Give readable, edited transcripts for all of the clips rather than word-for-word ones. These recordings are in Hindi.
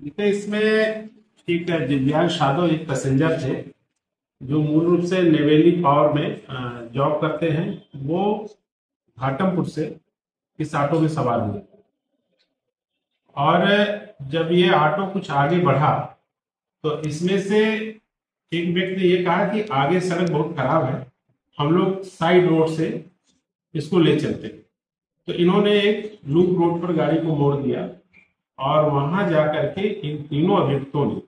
देखिए, इसमें एक दिव्यांश यादव एक पैसेंजर थे जो मूल रूप से नेवेली पावर में जॉब करते हैं। वो घाटमपुर से इस ऑटो में सवार हुए और जब ये ऑटो कुछ आगे बढ़ा तो इसमें से एक व्यक्ति ने ये कहा कि आगे सड़क बहुत खराब है, हम लोग साइड रोड से इसको ले चलते हैं। तो इन्होंने एक लूप रोड पर गाड़ी को मोड़ दिया और वहां जाकर के इन तीनों अभियुक्तों ने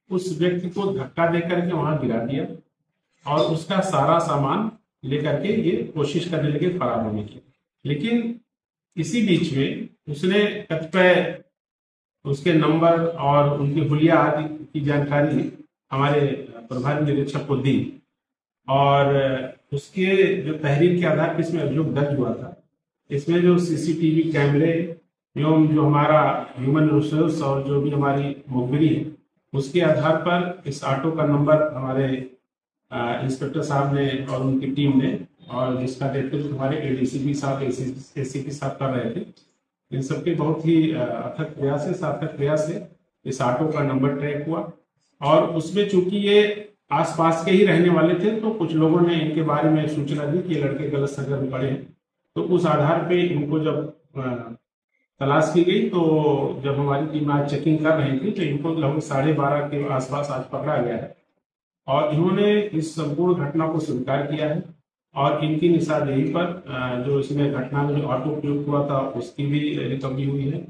उस व्यक्ति को धक्का देकर के वहां गिरा दिया और उसका सारा सामान लेकर के ये कोशिश करने लगे फरार होने की। लेकिन इसी बीच में उसने कतिपय उसके नंबर और उनकी हुलिया आदि की जानकारी हमारे प्रभारी निरीक्षक को दी और उसके जो तहरीर के आधार पर इसमें अभियोग दर्ज हुआ था। इसमें जो सीसीटीवी कैमरे एवं जो हमारा ह्यूमन रिसोर्स और जो भी हमारी मुखबिरी है उसके आधार पर इस ऑटो का नंबर हमारे इंस्पेक्टर साहब ने और उनकी टीम ने, और जिसका नेतृत्व हमारे एडीसीपी साहब एसीपी साहब कर रहे थे, इन सबके बहुत ही अथक प्रयास से सार्थक प्रयास से इस ऑटो का नंबर ट्रैक हुआ। और उसमें चूंकि ये आसपास के ही रहने वाले थे तो कुछ लोगों ने इनके बारे में सूचना दी कि ये लड़के गलत संगत में पड़े हैं। तो उस आधार पे इनको जब तलाश की गई तो जब हमारी टीम आज चेकिंग कर रही थी तो इनको लगभग 12:30 के आसपास आज पकड़ा गया है और इन्होंने इस संपूर्ण घटना को स्वीकार किया है। और इनकी निशानदेही पर जो इसमें घटना में जो ऑटो प्रयोग हुआ था उसकी भी रिकवरी हुई है।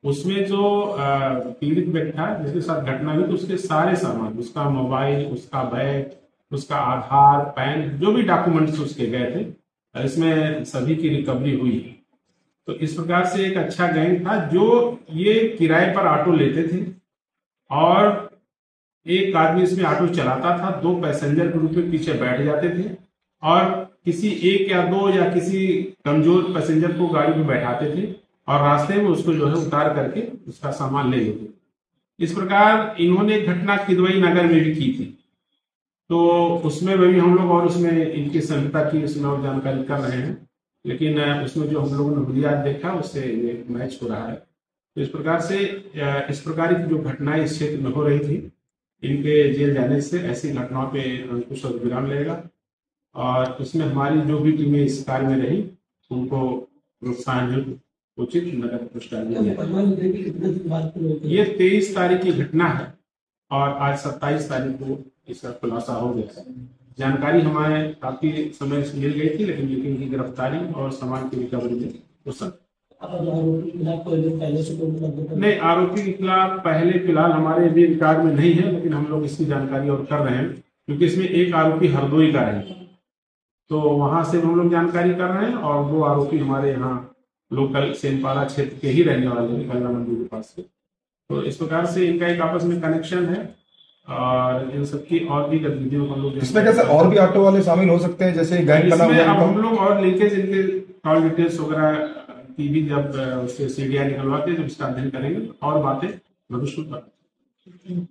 उसमें जो पीड़ित व्यक्ति था जिसके साथ घटना हुई तो उसके सारे सामान, उसका मोबाइल, उसका बैग, उसका आधार, पैन, जो भी डॉक्यूमेंट्स उसके गए थे, इसमें सभी की रिकवरी हुई है। तो इस प्रकार से एक अच्छा गैंग था जो ये किराए पर ऑटो लेते थे और एक आदमी इसमें ऑटो चलाता था, 2 पैसेंजर के रूप में पीछे बैठ जाते थे और किसी एक या दो या किसी कमजोर पैसेंजर को गाड़ी में बैठाते थे और रास्ते में उसको जो है उतार करके उसका सामान ले लेते। इस प्रकार इन्होंने घटना किदवई नगर में भी की थी। तो उसमें भी हम लोग और उसमें इनकी संहिता की उसमें और जानकारी कर रहे हैं, लेकिन उसमें जो हम लोगों ने बुनियाद देखा उससे ये मैच हो रहा है। तो इस प्रकार से इस प्रकार की जो घटनाएं इस क्षेत्र में हो रही थी, इनके जेल जाने से ऐसी घटनाओं पे अंकुश और विराम लगेगा और इसमें हमारी जो भी टीमें इस कार्य में रही उनको प्रोत्साहन उचित नगद पुरस्कार दिया। ये 23 तारीख की घटना है और आज 27 तारीख को इसका खुलासा हो गया। जानकारी हमारे काफी समय से मिल गई थी लेकिन इनकी गिरफ्तारी और सामान की रिकवरी में उस नहीं, आरोपी के खिलाफ पहले फिलहाल हमारे भी रिकॉर्ड में नहीं है, लेकिन हम लोग इसकी जानकारी और कर रहे हैं क्योंकि इसमें एक आरोपी हरदोई का है तो वहां से हम लोग जानकारी कर रहे हैं और 2 आरोपी हमारे यहाँ लोकल सेनपारा क्षेत्र के ही रहने वाले हैं, गंगा मंदिर के पास से। तो इस प्रकार से इनका एक आपस में कनेक्शन है और इन सबकी और भी गतिविधियों को हम लोग इसमें कैसे और भी ऑटो वाले शामिल हो सकते हैं, जैसे गैंग बना हुआ है? हम लोग और लिंकेज इनके कॉल डिटेल्स वगैरह की भी जब उससे सीडीआर निकलवाते हैं जब इसका अध्ययन करेंगे और बातें भविष्य में।